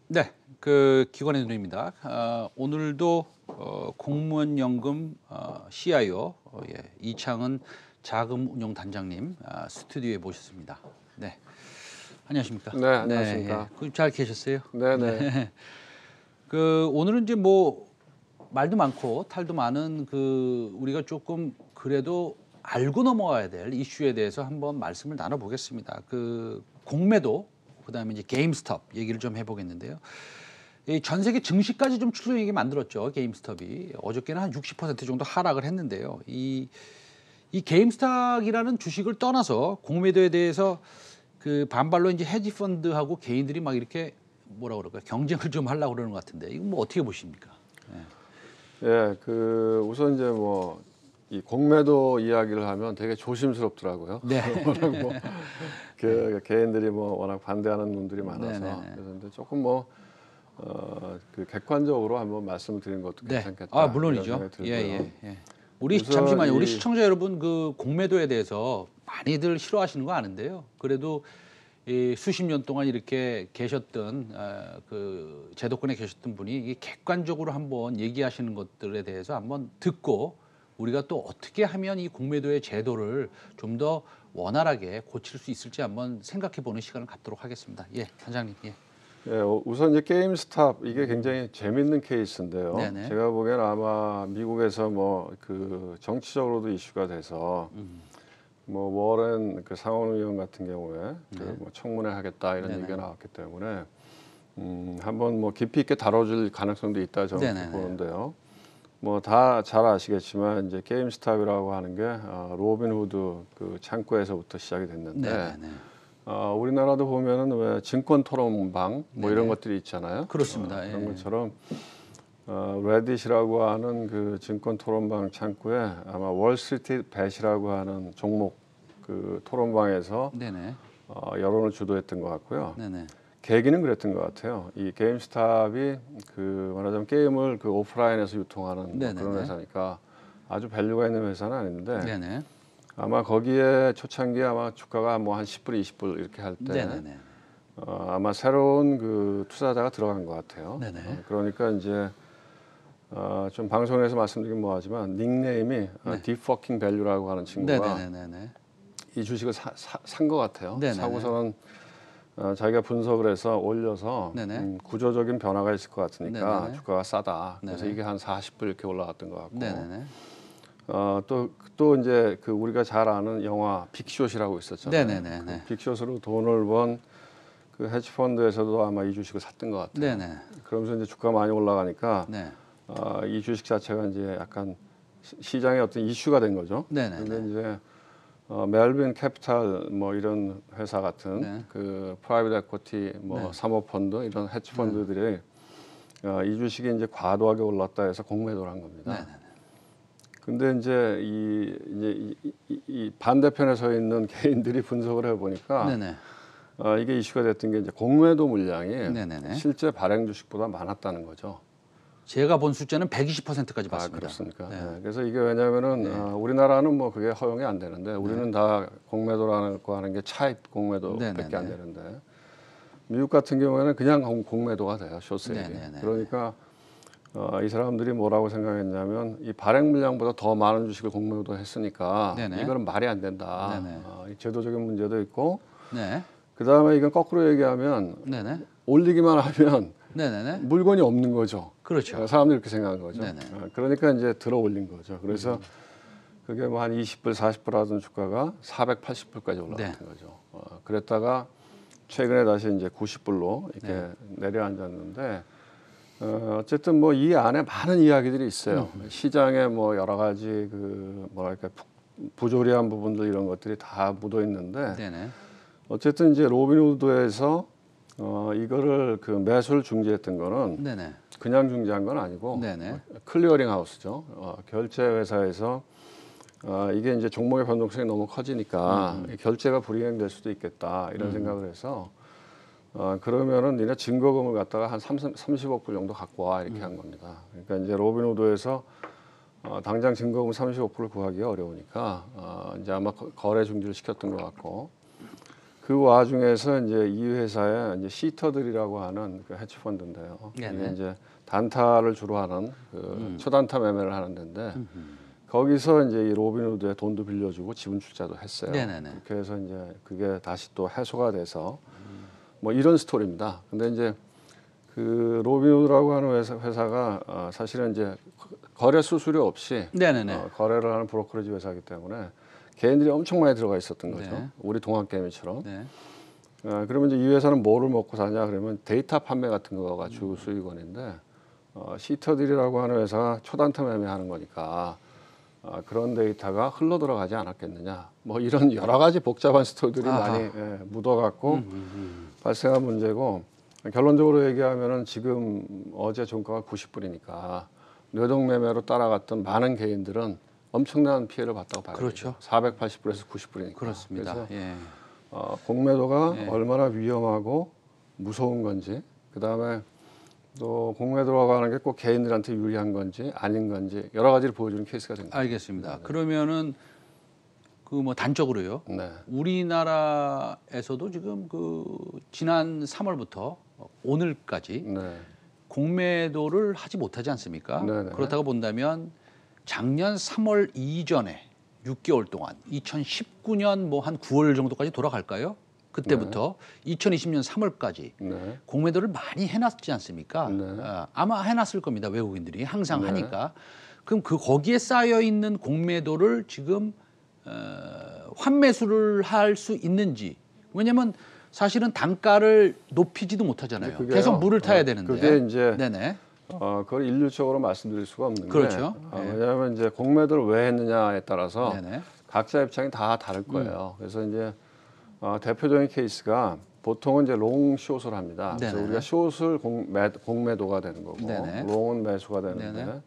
네, 기관의 눈입니다. 오늘도 공무원연금 CIO 이창은 자금운용단장님 스튜디오에 모셨습니다. 네, 안녕하십니까? 네, 안녕하십니까? 잘 계셨어요? 네네. 네. 오늘은 이제 말도 많고 탈도 많은 우리가 조금 그래도 알고 넘어가야 될 이슈에 대해서 한번 말씀을 나눠보겠습니다. 공매도, 그다음에 이제 게임스톱 얘기를 좀 해보겠는데요. 전 세계 증시까지 좀 출렁이게 만들었죠. 게임스톱이 어저께는 한 60% 정도 하락을 했는데요. 이 게임스톱이라는 주식을 떠나서 공매도에 대해서 반발로 이제 헤지 펀드하고 개인들이 막 이렇게 뭐라 그럴까요? 경쟁을 좀 하려고 그러는 것 같은데 이거 어떻게 보십니까? 예, 우선 이제 이 공매도 이야기를 하면 되게 조심스럽더라고요. 네. 워낙 개인들이 워낙 반대하는 분들이 많아서 그래서 근데 조금 객관적으로 한번 말씀을 드리는 것도 괜찮겠다. 아, 물론이죠. 예. 우리 잠시만요. 우리 시청자 여러분 공매도에 대해서 많이들 싫어하시는 거 아는데요. 그래도 수십 년 동안 이렇게 계셨던 제도권에 계셨던 분이 이게 객관적으로 한번 얘기하시는 것들에 대해서 한번 듣고 우리가 또 어떻게 하면 이 공매도의 제도를 좀 더 원활하게 고칠 수 있을지 한번 생각해-보는 시간을 갖도록 하겠습니다. 예, 단장님. 예. 예, 우선 이제 게임스톱 이게 굉장히 재밌는 케이스인데요. 네네. 제가 보기에는 아마 미국에서 정치적으로도 이슈가 돼서 워렌 상원의원 같은 경우에 청문회 하겠다 이런 얘기가 나왔기 때문에 한번 깊이 있게 다뤄줄 가능성도 있다 저는 보는데요. 다 잘 아시겠지만 이제 게임스톱이라고 하는 게 로빈후드 창구에서부터 시작이 됐는데 우리나라도 보면은 왜 증권 토론방 이런 것들이 있잖아요. 그렇습니다. 그런 것처럼 레딧이라고 하는 증권 토론방 창구에 아마 월스트리트 벳이라고 하는 종목 토론방에서 여론을 주도했던 것 같고요. 계기는 그랬던 것 같아요. 이 게임스톱이 말하자면 게임을 오프라인에서 유통하는 그런 회사니까 아주 밸류가 있는 회사는 아닌데 아마 거기에 초창기에 아마 주가가 한 10불, 20불 이렇게 할 때 아마 새로운 투자자가 들어간 것 같아요. 그러니까 이제 좀 방송에서 말씀드리긴 뭐하지만 닉네임이 디퍼킹 밸류라고 하는 친구가 이 주식을 산 것 같아요. 사고서는 자기가 분석을 해서 올려서 구조적인 변화가 있을 것 같으니까 주가가 싸다. 그래서 이게 한 40불 이렇게 올라갔던 것 같고 또 이제 우리가 잘 아는 영화 빅숏이라고 있었잖아요. 빅숏으로 돈을 번 헤지펀드에서도 아마 이 주식을 샀던 것 같아요. 그러면서 이제 주가가 많이 올라가니까 이 주식 자체가 이제 약간 시장의 어떤 이슈가 된 거죠. 근데 이제 멜빈 캐피탈 이런 회사 같은 프라이빗 에쿼티 사모펀드 이런 헤지 펀드들이 이 주식이 이제 과도하게 올랐다 해서 공매도를 한 겁니다. 근데 이제 이 반대편에 서 있는 개인들이 분석을 해보니까 이게 이슈가 됐던 게 이제 공매도 물량이 실제 발행 주식보다 많았다는 거죠. 제가 본 숫자는 120%까지 봤습니다. 그렇습니까? 그래서 이게 왜냐하면은 우리나라는 그게 허용이 안 되는데 우리는 다 공매도라고 하는 게 차입 공매도밖에 안 되는데 미국 같은 경우에는 그냥 공매도가 돼요. 숏세일이. 그러니까 이 사람들이 뭐라고 생각했냐면 이 발행 물량보다 더 많은 주식을 공매도 했으니까 이거는 말이 안 된다. 제도적인 문제도 있고 그다음에 이건 거꾸로 얘기하면 올리기만 하면 물건이 없는 거죠. 그렇죠. 사람들이 이렇게 생각한 거죠. 그러니까 이제 들어 올린 거죠. 그래서 그게 한 20불, 40불 하던 주가가 480불까지 올라갔던 거죠. 그랬다가 최근에 다시 이제 90불로 이렇게 내려앉았는데 어쨌든 이 안에 많은 이야기들이 있어요. 시장에 여러 가지 뭐랄까 부조리한 부분들 이런 것들이 다 묻어 있는데 어쨌든 이제 로빈후드에서 이거를 매수를 중지했던 거는 그냥 중지한 건 아니고 클리어링 하우스죠. 결제 회사에서 이게 이제 종목의 변동성이 너무 커지니까 결제가 불이행될 수도 있겠다 이런 생각을 해서 그러면은 니네 증거금을 갖다가 한 30억 불 정도 갖고 와 이렇게 한 겁니다. 그러니까 이제 로빈후드에서 당장 증거금 35%를 구하기가 어려우니까 이제 아마 거래 중지를 시켰던 것 같고 그 와중에서 이제 이 회사에 이제 시터들이라고 하는 그 헤지펀드인데요. 이게 이제 단타를 주로 하는 그 초단타 매매를 하는 데인데 거기서 이제 이 로빈후드에 돈도 빌려주고 지분 출자도 했어요. 그렇게 해서 이제 그게 다시 또 해소가 돼서 뭐 이런 스토리입니다. 근데 이제 그 로빈후드라고 하는 회사가 사실은 이제 거래 수수료 없이 거래를 하는 브로커리지 회사이기 때문에 개인들이 엄청 많이 들어가 있었던 거죠. 우리 동학개미처럼. 그러면 이제 이 회사는 뭐를 먹고 사냐 그러면 데이터 판매 같은 거가 주 수익원인데 시터들이라고 하는 회사가 초단타 매매하는 거니까 그런 데이터가 흘러 들어가지 않았겠느냐. 뭐 이런 여러 가지 복잡한 스토리들이 많이 묻어갖고 발생한 문제고 결론적으로 얘기하면은 지금 어제 종가가 90불이니까 뇌동매매로 따라갔던 많은 개인들은 엄청난 피해를 봤다고 봐요. 그렇죠. 480불에서 90불이니까. 그렇습니다. 그래서 공매도가 얼마나 위험하고 무서운 건지, 그 다음에 또 공매도라고 하는 게 꼭 개인들한테 유리한 건지 아닌 건지 여러 가지를 보여주는 케이스가 됩니다. 알겠습니다. 그러면은 그 뭐 단적으로요. 우리나라에서도 지금 그 지난 3월부터 오늘까지 공매도를 하지 못하지 않습니까? 그렇다고 본다면 작년 3월 이전에 6개월 동안 2019년 뭐 한 9월 정도까지 돌아갈까요? 그때부터 2020년 3월까지 공매도를 많이 해놨지 않습니까? 아마 해놨을 겁니다. 외국인들이 항상 하니까. 그럼 그 거기에 쌓여 있는 공매도를 지금 환매수를 할 수 있는지. 왜냐하면 사실은 단가를 높이지도 못하잖아요. 계속 물을 타야 되는데. 그게 이제 그걸 일률적으로 말씀드릴 수가 없는 게 왜냐하면 이제 공매도를 왜 했느냐에 따라서 각자 입장이 다 다를 거예요. 그래서 이제 대표적인 케이스가 보통은 이제 롱 숏을 합니다. 그래서 우리가 숏을 공매도가 되는 거고 롱은 매수가 되는데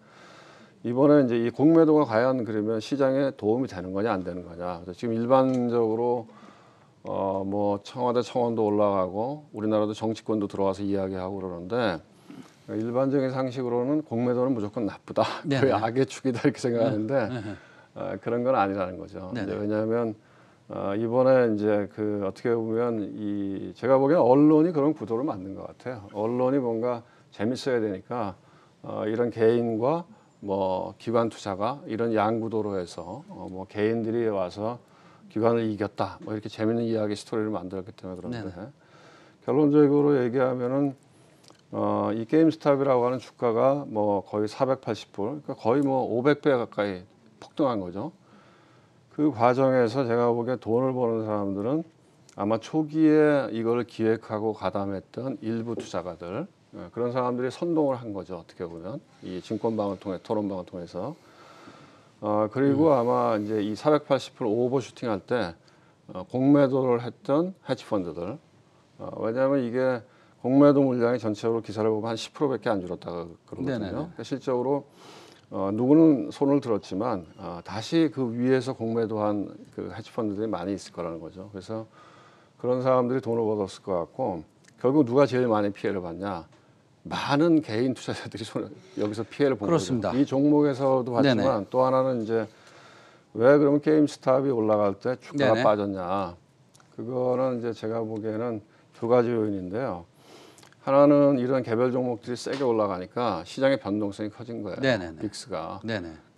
이번에 이제 이 공매도가 과연 그러면 시장에 도움이 되는 거냐 안 되는 거냐. 그래서 지금 일반적으로 뭐 청와대 청원도 올라가고 우리나라도 정치권도 들어와서 이야기하고 그러는데 일반적인 상식으로는 공매도는 무조건 나쁘다. 거의 악의 축이다 이렇게 생각하는데 그런 건 아니라는 거죠. 왜냐하면 이번에 이제 그 어떻게 보면 제가 보기엔 언론이 그런 구도를 만든 것 같아요. 언론이 뭔가 재밌어야 되니까 이런 개인과 뭐 기관 투자가 이런 양구도로 해서 뭐 개인들이 와서 기관을 이겼다 뭐 이렇게 재밌는 이야기 스토리를 만들었기 때문에 그런데 결론적으로 얘기하면은 이 게임스탑이라고 하는 주가가 뭐 거의 480불, 그러니까 거의 뭐 500배 가까이 폭등한 거죠. 그 과정에서 제가 보기엔 돈을 버는 사람들은 아마 초기에 이걸 기획하고 가담했던 일부 투자가들, 그런 사람들이 선동을 한 거죠. 어떻게 보면 이 증권방을 통해 토론방을 통해서 그리고 아마 이제 이 480불 오버슈팅 할 때 공매도를 했던 헤지펀드들, 왜냐하면 이게 공매도 물량이 전체적으로 기사를 보면 한 10%밖에 안 줄었다고 그러거든요. 그러니까 실적으로 누구는 손을 들었지만 다시 그 위에서 공매도한 그 헤지펀드들이 많이 있을 거라는 거죠. 그래서 그런 사람들이 돈을 얻었을 것 같고 결국 누가 제일 많이 피해를 봤냐? 많은 개인 투자자들이 여기서 피해를 본 그렇습니다. 거죠. 이 종목에서도 봤지만 또 하나는 이제 왜 그러면 게임스탑이 올라갈 때 주가가 빠졌냐? 그거는 이제 제가 보기에는 두 가지 요인인데요. 하나는 이런 개별 종목들이 세게 올라가니까 시장의 변동성이 커진 거예요. 빅스가.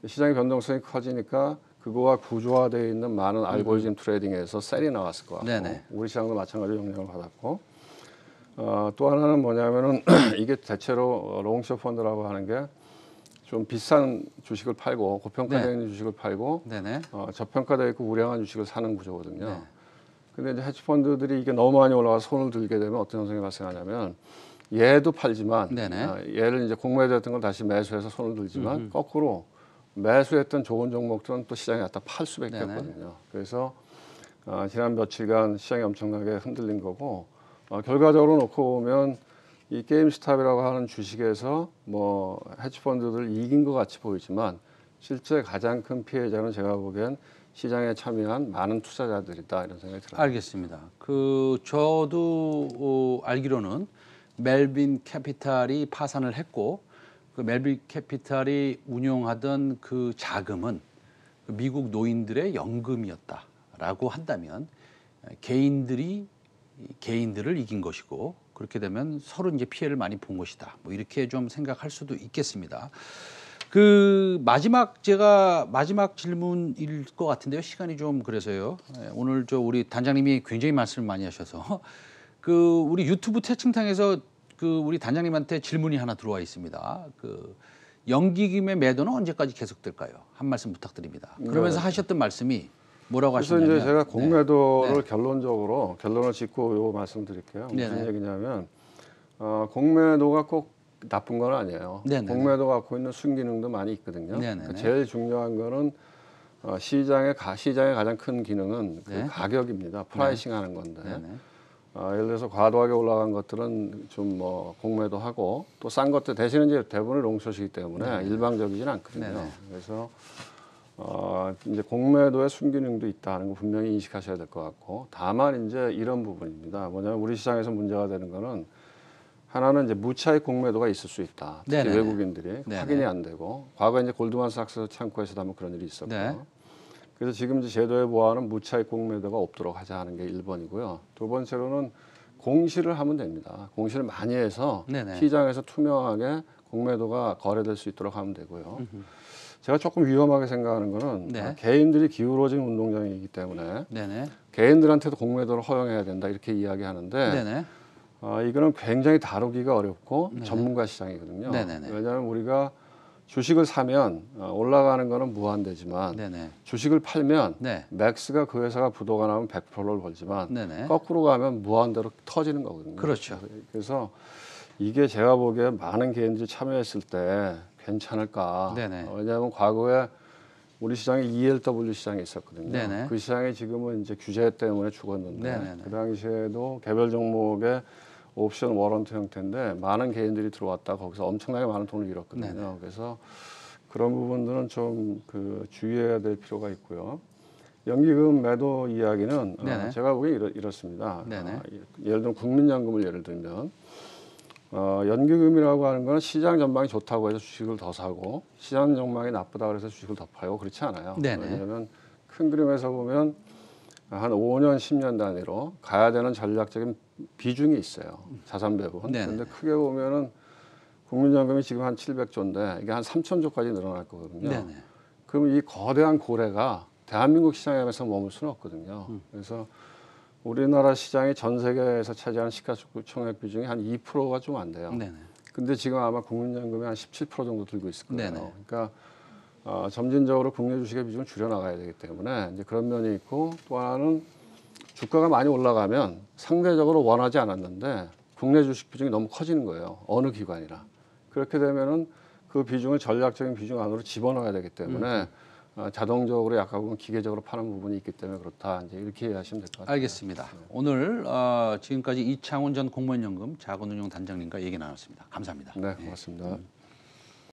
시장의 변동성이 커지니까 그거와 구조화되어 있는 많은 알고리즘 트레이딩에서 셀이 나왔을 것 같고 우리 시장도 마찬가지로 영향을 받았고 또 하나는 뭐냐면은 이게 대체로 롱숏 펀드라고 하는 게 좀 비싼 주식을 팔고 고평가되어 있는 주식을 팔고 저평가되어 있고 우량한 주식을 사는 구조거든요. 근데 이제 헤지펀드들이 이게 너무 많이 올라가서 손을 들게 되면 어떤 현상이 발생하냐면 얘도 팔지만 얘를 이제 공매도했던 걸 다시 매수해서 손을 들지만 거꾸로 매수했던 좋은 종목들은 또 시장에 갖다 팔 수밖에 없거든요. 그래서 지난 며칠간 시장이 엄청나게 흔들린 거고 결과적으로 놓고 보면 이 게임스탑이라고 하는 주식에서 뭐 헤지펀드들 이긴 것 같이 보이지만 실제 가장 큰 피해자는 제가 보기엔 시장에 참여한 많은 투자자들이다 이런 생각이 들어요. 알겠습니다. 저도 알기로는 멜빈 캐피탈이 파산을 했고 그 멜빌 캐피탈이 운용하던 그 자금은 그 미국 노인들의 연금이었다라고 한다면 개인들이 개인들을 이긴 것이고 그렇게 되면 서로 이제 피해를 많이 본 것이다. 뭐 이렇게 좀 생각할 수도 있겠습니다. 그 마지막 질문일 것 같은데요. 시간이 좀 그래서요. 오늘 우리 단장님이 굉장히 말씀을 많이 하셔서 그 우리 유튜브 채팅창에서 그 우리 단장님한테 질문이 하나 들어와 있습니다. 그 연기금의 매도는 언제까지 계속될까요? 한 말씀 부탁드립니다. 그러면서 하셨던 말씀이 뭐라고 하셨냐면 그래서 이제 제가 공매도를 결론을 짓고 요 말씀드릴게요. 무슨 얘기냐면 공매도가 꼭 나쁜 건 아니에요. 공매도가 갖고 있는 순기능도 많이 있거든요. 그러니까 제일 중요한 거는 시장의 가장 큰 기능은 그 가격입니다. 프라이싱하는 건데 예를 들어서 과도하게 올라간 것들은 좀 뭐 공매도 하고 또 싼 것들 대신에 이제 대부분이 롱숏이기 때문에 일방적이진 않거든요. 그래서 이제 공매도의 순기능도 있다는 거 분명히 인식하셔야 될 것 같고 다만 이제 이런 부분입니다. 뭐냐면 우리 시장에서 문제가 되는 거는 하나는 이제 무차익 공매도가 있을 수 있다. 특히 외국인들이 확인이 안 되고 과거에 이제 골드만삭스 창구에서도 한번 그런 일이 있었고요. 그래서 지금 이제 제도의 보완은 무차익 공매도가 없도록 하자 하는 게 1번이고요. 두 번째로는 공시를 하면 됩니다. 공시를 많이 해서 시장에서 투명하게 공매도가 거래될 수 있도록 하면 되고요. 제가 조금 위험하게 생각하는 거는 개인들이 기울어진 운동장이기 때문에 개인들한테도 공매도를 허용해야 된다 이렇게 이야기하는데 이거는 굉장히 다루기가 어렵고 전문가 시장이거든요. 왜냐하면 우리가 주식을 사면 올라가는 거는 무한대지만 주식을 팔면 맥스가 그 회사가 부도가 나면 100%를 벌지만 거꾸로 가면 무한대로 터지는 거거든요. 그렇죠. 그래서 이게 제가 보기에 많은 개인들이 참여했을 때 괜찮을까. 왜냐하면 과거에 우리 시장에 ELW 시장이 있었거든요. 그 시장이 지금은 이제 규제 때문에 죽었는데 그 당시에도 개별 종목의 옵션 워런트 형태인데 많은 개인들이 들어왔다 거기서 엄청나게 많은 돈을 잃었거든요. 그래서 그런 부분들은 좀 그 주의해야 될 필요가 있고요. 연기금 매도 이야기는 제가 보기에 이렇습니다. 예를 들면 국민연금을 예를 들면 연기금이라고 하는 건 시장 전망이 좋다고 해서 주식을 더 사고 시장 전망이 나쁘다고 해서 주식을 더 팔고 그렇지 않아요. 왜냐하면 큰 그림에서 보면 한 5년, 10년 단위로 가야 되는 전략적인 비중이 있어요. 자산 배분. 그런데 크게 보면은 국민연금이 지금 한 700조인데 이게 한 3,000조까지 늘어날 거거든요. 그럼 이 거대한 고래가 대한민국 시장에서 머물 수는 없거든요. 그래서 우리나라 시장이 전 세계에서 차지하는 시가총액 비중이 한 2%가 좀 안 돼요. 근데 지금 아마 국민연금이 한 17% 정도 들고 있을 거예요. 그러니까 점진적으로 국내 주식의 비중을 줄여나가야 되기 때문에 이제 그런 면이 있고 또 하나는 주가가 많이 올라가면 상대적으로 원하지 않았는데 국내 주식 비중이 너무 커지는 거예요. 어느 기관이나. 그렇게 되면은 그 비중을 전략적인 비중 안으로 집어넣어야 되기 때문에 자동적으로 약간 보면 기계적으로 파는 부분이 있기 때문에 그렇다. 이제 이렇게 이해하시면 될 것 같아요. 알겠습니다. 오늘 지금까지 이창훈 전 공무원연금 자본운용 단장님과 얘기 나눴습니다. 감사합니다. 네, 고맙습니다.